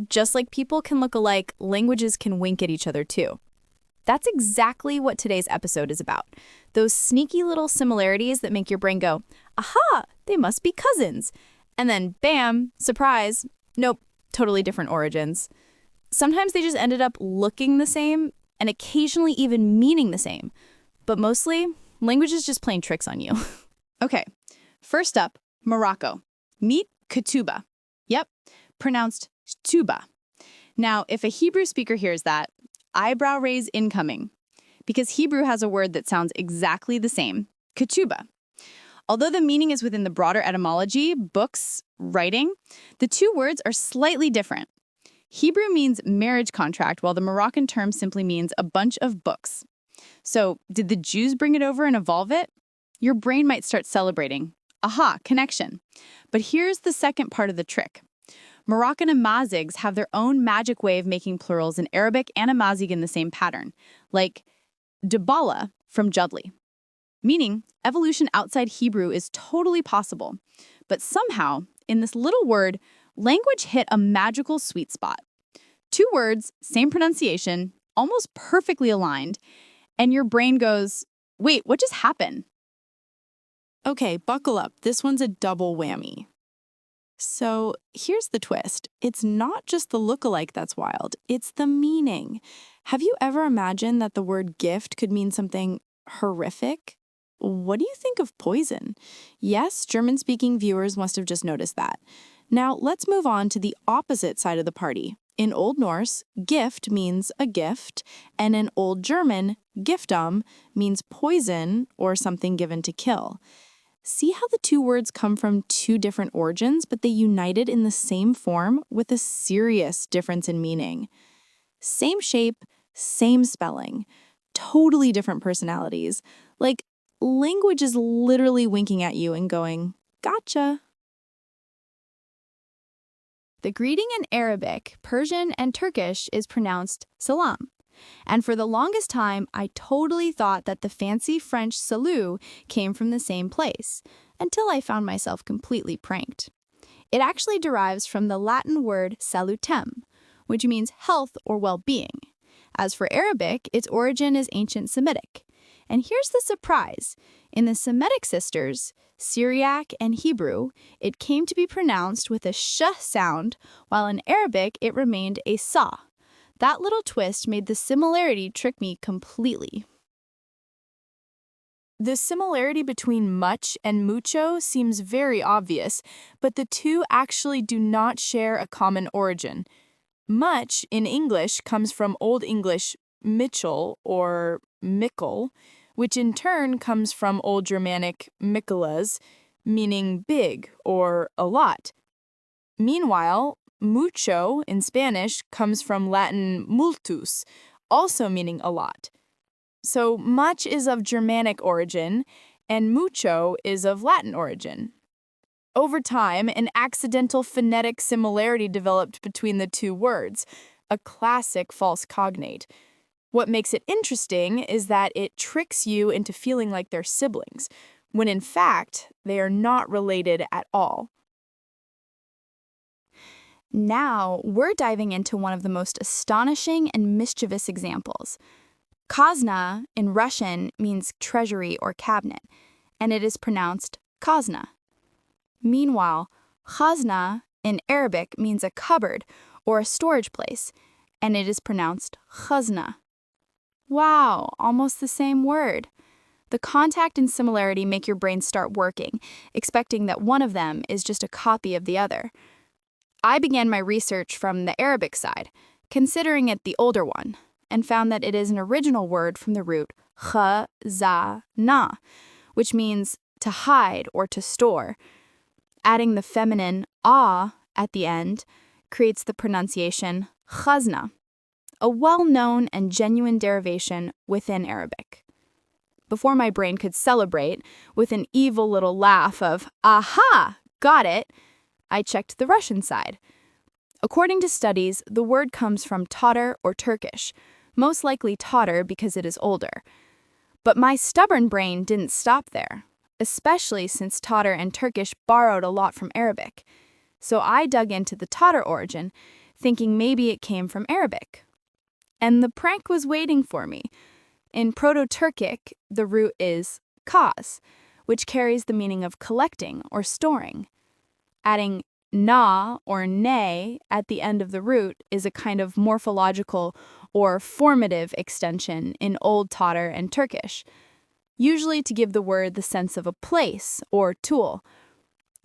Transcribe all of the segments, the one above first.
just like people can look alike, languages can wink at each other too. That's exactly what today's episode is about. Those sneaky little similarities that make your brain go, aha, they must be cousins. And then bam, surprise, nope, totally different origins. Sometimes they just ended up looking the same and occasionally even meaning the same. But mostly, language is just playing tricks on you. Okay, first up, Morocco. Meet kətu'ba. Yep, pronounced ktouba. Now, if a Hebrew speaker hears that, eyebrow raise incoming, because Hebrew has a word that sounds exactly the same, kətu'ba. Although the meaning is within the broader etymology, books, writing, the two words are slightly different. Hebrew means marriage contract, while the Moroccan term simply means a bunch of books. So, did the Jews bring it over and evolve it? Your brain might start celebrating. Aha, connection. But here's the second part of the trick. Moroccan Amazighs have their own magic way of making plurals in Arabic and Amazigh in the same pattern, like dubala from Judley. Meaning, evolution outside Hebrew is totally possible. But somehow, in this little word, language hit a magical sweet spot. Two words, same pronunciation, almost perfectly aligned, and your brain goes, wait, what just happened? Okay, buckle up. This one's a double whammy. So here's the twist. It's not just the look-alike that's wild, it's the meaning. Have you ever imagined that the word gift could mean something horrific? What do you think of poison? Yes, German-speaking viewers must have just noticed that. Now let's move on to the opposite side of the party. In Old Norse, gift means a gift, and in Old German, giftum means poison or something given to kill. See how the two words come from two different origins, but they united in the same form with a serious difference in meaning. Same shape, same spelling, totally different personalities. Like, language is literally winking at you and going, gotcha. The greeting in Arabic, Persian, and Turkish is pronounced salam. And for the longest time, I totally thought that the fancy French salut came from the same place, until I found myself completely pranked. It actually derives from the Latin word salutem, which means health or well-being. As for Arabic, its origin is ancient Semitic. And here's the surprise. In the Semitic sisters, Syriac and Hebrew, it came to be pronounced with a sh sound, while in Arabic it remained a sa. That little twist made the similarity trick me completely. The similarity between much and mucho seems very obvious, but the two actually do not share a common origin. Much in English comes from Old English Mitchell or mickle, which in turn comes from Old Germanic mikulas, meaning big or a lot. Meanwhile, mucho in Spanish comes from Latin multus, also meaning a lot. So much is of Germanic origin, and mucho is of Latin origin. Over time, an accidental phonetic similarity developed between the two words, a classic false cognate. What makes it interesting is that it tricks you into feeling like they're siblings, when in fact, they are not related at all. Now, we're diving into one of the most astonishing and mischievous examples. Kazna in Russian means treasury or cabinet, and it is pronounced kazna. Meanwhile, khazna in Arabic means a cupboard or a storage place, and it is pronounced khazna. Wow, almost the same word. The contact and similarity make your brain start working, expecting that one of them is just a copy of the other. I began my research from the Arabic side, considering it the older one, and found that it is an original word from the root khazna, which means to hide or to store. Adding the feminine a at the end creates the pronunciation khazna, a well-known and genuine derivation within Arabic. Before my brain could celebrate with an evil little laugh of, aha, got it, I checked the Russian side. According to studies, the word comes from Tatar or Turkish, most likely Tatar because it is older. But my stubborn brain didn't stop there, especially since Tatar and Turkish borrowed a lot from Arabic. So I dug into the Tatar origin, thinking maybe it came from Arabic. And the prank was waiting for me. In Proto-Turkic, the root is kaz, which carries the meaning of collecting or storing. Adding na or ne at the end of the root is a kind of morphological or formative extension in Old Tatar and Turkish, usually to give the word the sense of a place or tool.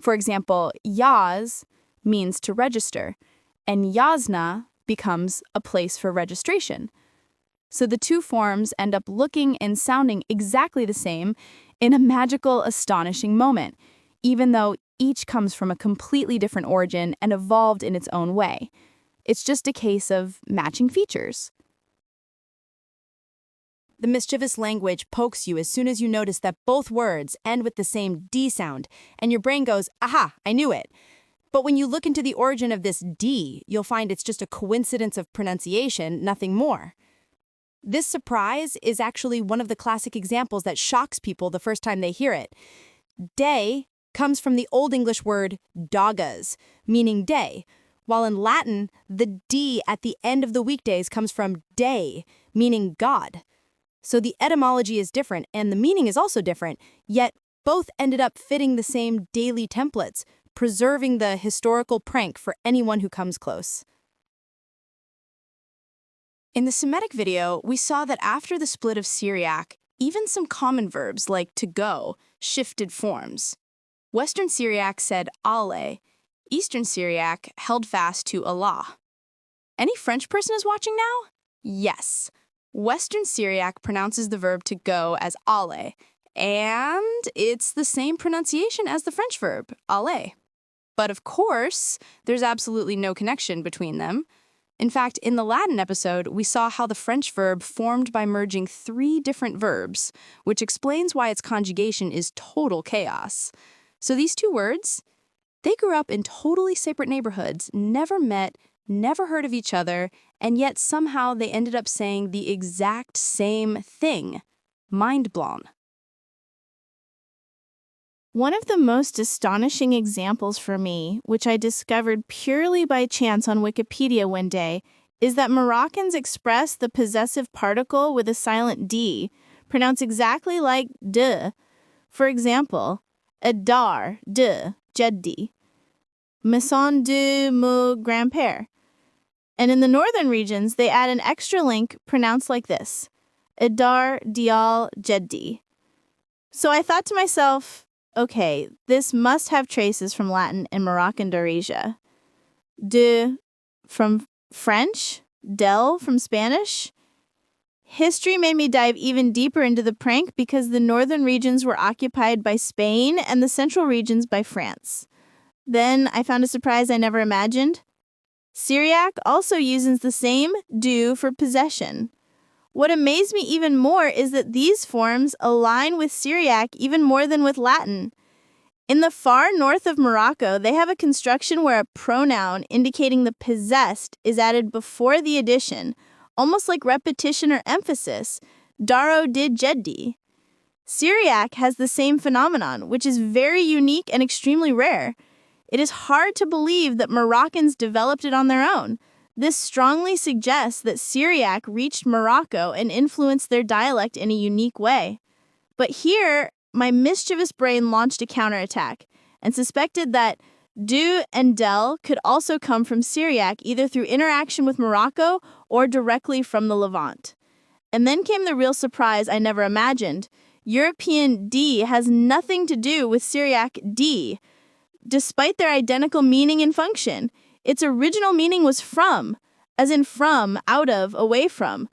For example, yaz means to register, and yazna becomes a place for registration. So the two forms end up looking and sounding exactly the same in a magical, astonishing moment, even though each comes from a completely different origin and evolved in its own way. It's just a case of matching features. The mischievous language pokes you as soon as you notice that both words end with the same D sound, and your brain goes, aha, I knew it. But when you look into the origin of this D, you'll find it's just a coincidence of pronunciation, nothing more. This surprise is actually one of the classic examples that shocks people the first time they hear it. Day comes from the Old English word dagas, meaning day, while in Latin, the D at the end of the weekdays comes from day, meaning God. So the etymology is different and the meaning is also different, yet both ended up fitting the same daily templates, preserving the historical prank for anyone who comes close. In the Semitic video, we saw that after the split of Syriac, even some common verbs like to go shifted forms. Western Syriac said āleh, Eastern Syriac held fast to Allah. Any French person is watching now? Yes. Western Syriac pronounces the verb to go as āleh, and it's the same pronunciation as the French verb, āleh. But of course, there's absolutely no connection between them. In fact, in the Latin episode, we saw how the French verb formed by merging 3 different verbs, which explains why its conjugation is total chaos. So these 2 words, they grew up in totally separate neighborhoods, never met, never heard of each other, and yet somehow they ended up saying the exact same thing. Mind blown. One of the most astonishing examples for me, which I discovered purely by chance on Wikipedia one day, is that Moroccans express the possessive particle with a silent D, pronounced exactly like d. For example, Adar, de, jeddi, maison de mon grand-père. And in the northern regions, they add an extra link pronounced like this, Adar dial jeddi. So I thought to myself, okay, this must have traces from Latin and Moroccan darija. De from French, del from Spanish. History made me dive even deeper into the prank because the northern regions were occupied by Spain and the central regions by France. Then I found a surprise I never imagined. Syriac also uses the same do for possession. What amazed me even more is that these forms align with Syriac even more than with Latin. In the far north of Morocco, they have a construction where a pronoun indicating the possessed is added before the addition, almost like repetition or emphasis, daro did jeddi. Syriac has the same phenomenon, which is very unique and extremely rare. It is hard to believe that Moroccans developed it on their own. This strongly suggests that Syriac reached Morocco and influenced their dialect in a unique way. But here, my mischievous brain launched a counterattack and suspected that do and del could also come from Syriac either through interaction with Morocco or directly from the Levant. And then came the real surprise I never imagined. European D has nothing to do with Syriac D, despite their identical meaning and function. Its original meaning was from, as in from, out of, away from.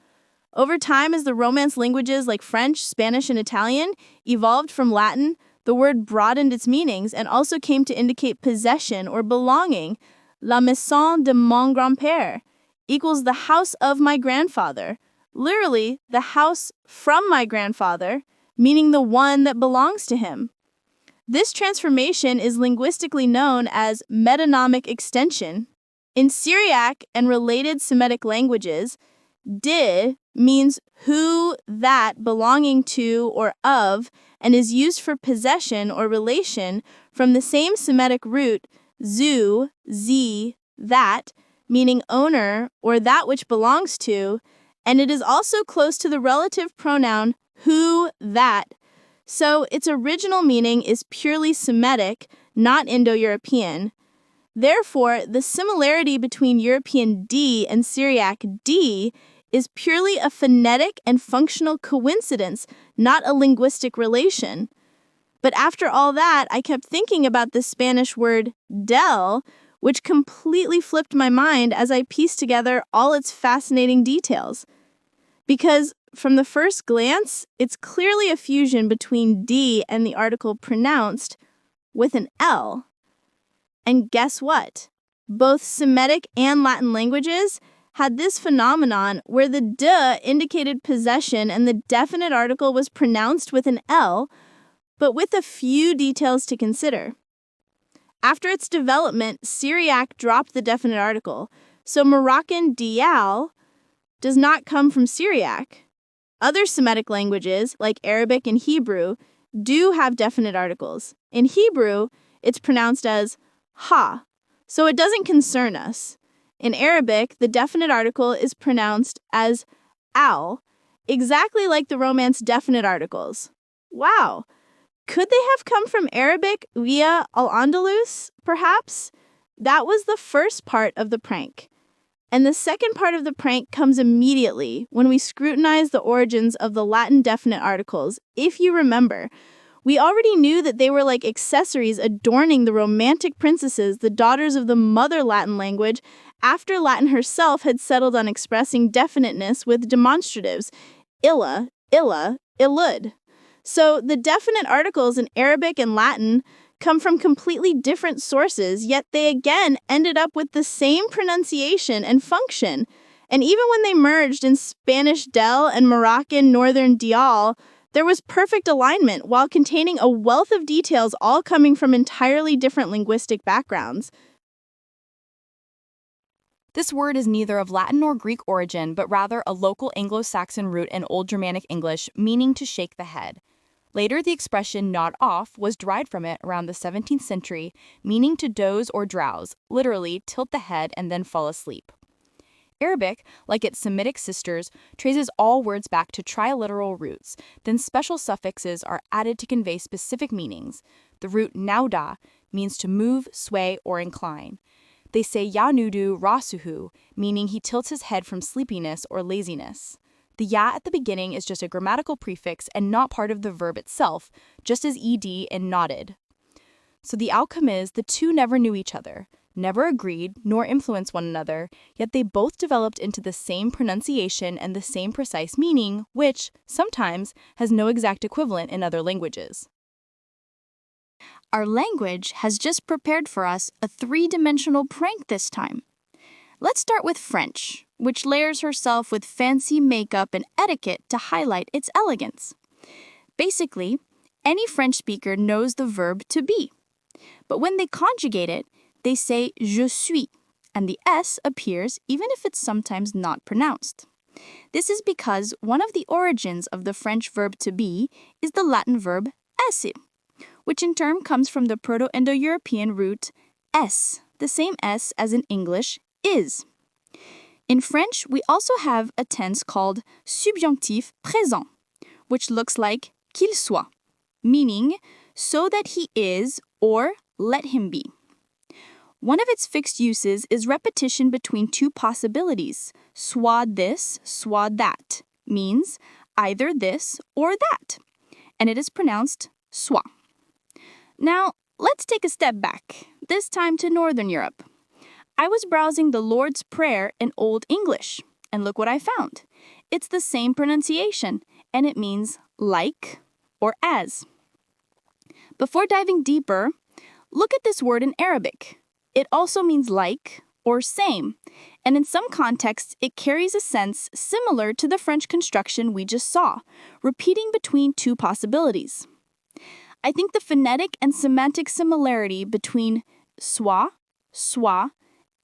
Over time, as the Romance languages like French, Spanish, and Italian evolved from Latin, the word broadened its meanings and also came to indicate possession or belonging. La maison de mon grand-père equals the house of my grandfather. Literally, the house from my grandfather, meaning the one that belongs to him. This transformation is linguistically known as metonymic extension. In Syriac and related Semitic languages, de means who, that, belonging to, or of, and is used for possession or relation from the same Semitic root, zu, z, that, meaning owner or that which belongs to, and it is also close to the relative pronoun who, that. So its original meaning is purely Semitic, not Indo-European. Therefore, the similarity between European D and Syriac D is purely a phonetic and functional coincidence, not a linguistic relation. But after all that, I kept thinking about the Spanish word del, which completely flipped my mind as I pieced together all its fascinating details. Because from the first glance, it's clearly a fusion between D and the article pronounced with an L. And guess what? Both Semitic and Latin languages had this phenomenon where the de indicated possession and the definite article was pronounced with an L, but with a few details to consider. After its development, Syriac dropped the definite article, so Moroccan dial does not come from Syriac. Other Semitic languages, like Arabic and Hebrew, do have definite articles. In Hebrew, it's pronounced as ha, so it doesn't concern us. In Arabic, the definite article is pronounced as al, exactly like the Romance definite articles. Wow! Could they have come from Arabic via Al-Andalus, perhaps? That was the first part of the prank. And the second part of the prank comes immediately when we scrutinize the origins of the Latin definite articles. If you remember, we already knew that they were like accessories adorning the romantic princesses, the daughters of the mother Latin language, after Latin herself had settled on expressing definiteness with demonstratives, illa, illud. So the definite articles in Arabic and Latin come from completely different sources, yet they again ended up with the same pronunciation and function. And even when they merged in Spanish del and Moroccan northern dial, there was perfect alignment while containing a wealth of details all coming from entirely different linguistic backgrounds. This word is neither of Latin nor Greek origin, but rather a local Anglo-Saxon root in Old Germanic English, meaning to shake the head. Later, the expression nod off was derived from it around the 17th century, meaning to doze or drowse, literally tilt the head and then fall asleep. Arabic, like its Semitic sisters, traces all words back to triliteral roots, then special suffixes are added to convey specific meanings. The root nauda means to move, sway, or incline. They say yanudu rasuhu, meaning he tilts his head from sleepiness or laziness. The ya at the beginning is just a grammatical prefix and not part of the verb itself, just as ed in nodded. So the outcome is the two never knew each other, never agreed nor influenced one another, yet they both developed into the same pronunciation and the same precise meaning, which, sometimes, has no exact equivalent in other languages. Our language has just prepared for us a three-dimensional prank this time. Let's start with French, which layers herself with fancy makeup and etiquette to highlight its elegance. Basically, any French speaker knows the verb to be. But when they conjugate it, they say je suis, and the S appears even if it's sometimes not pronounced. This is because one of the origins of the French verb to be is the Latin verb esse, which in turn comes from the Proto-Indo-European root s, the same S as in English is. In French, we also have a tense called subjonctif présent, which looks like qu'il soit, meaning so that he is or let him be. One of its fixed uses is repetition between two possibilities, soit this, soit that, means either this or that, and it is pronounced soit. Now, let's take a step back, this time to Northern Europe. I was browsing the Lord's Prayer in Old English, and look what I found. It's the same pronunciation, and it means like or as. Before diving deeper, look at this word in Arabic. It also means like or same, and in some contexts, it carries a sense similar to the French construction we just saw, repeating between two possibilities. I think the phonetic and semantic similarity between soit,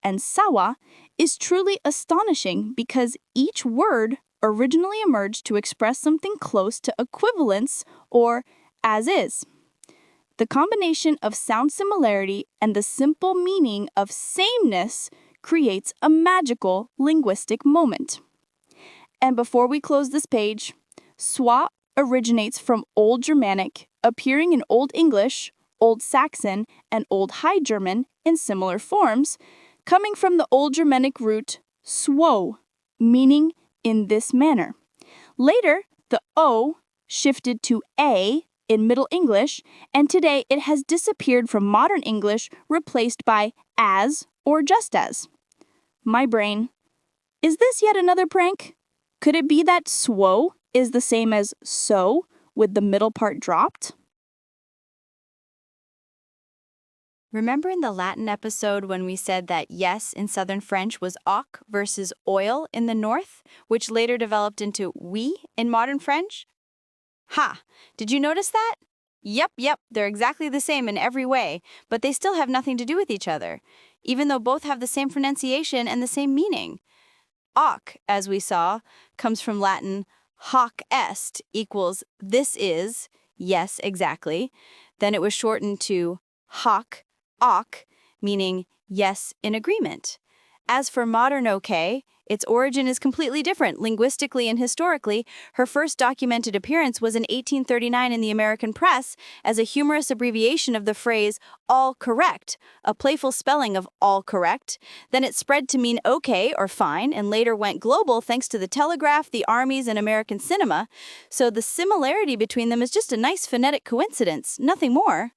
and sawa is truly astonishing because each word originally emerged to express something close to equivalence or as is. The combination of sound similarity and the simple meaning of sameness creates a magical linguistic moment. And before we close this page, soit originates from Old Germanic, appearing in Old English, Old Saxon, and Old High German in similar forms, coming from the Old Germanic root svo, meaning in this manner. Later, the O shifted to A in Middle English, and today it has disappeared from modern English, replaced by as or just as. My brain. Is this yet another prank? Could it be that svo is the same as so, with the middle part dropped? Remember in the Latin episode when we said that yes in Southern French was oc versus oil in the North, which later developed into oui in modern French? Ha! Did you notice that? Yep, they're exactly the same in every way, but they still have nothing to do with each other, even though both have the same pronunciation and the same meaning. Oc, as we saw, comes from Latin hoc est equals this is, yes, exactly. Then it was shortened to hoc, oc, meaning yes in agreement. As for modern OK, its origin is completely different linguistically and historically. Her first documented appearance was in 1839 in the American press as a humorous abbreviation of the phrase all correct, a playful spelling of all correct. Then it spread to mean okay or fine and later went global thanks to the telegraph, the armies, and American cinema. So the similarity between them is just a nice phonetic coincidence, nothing more.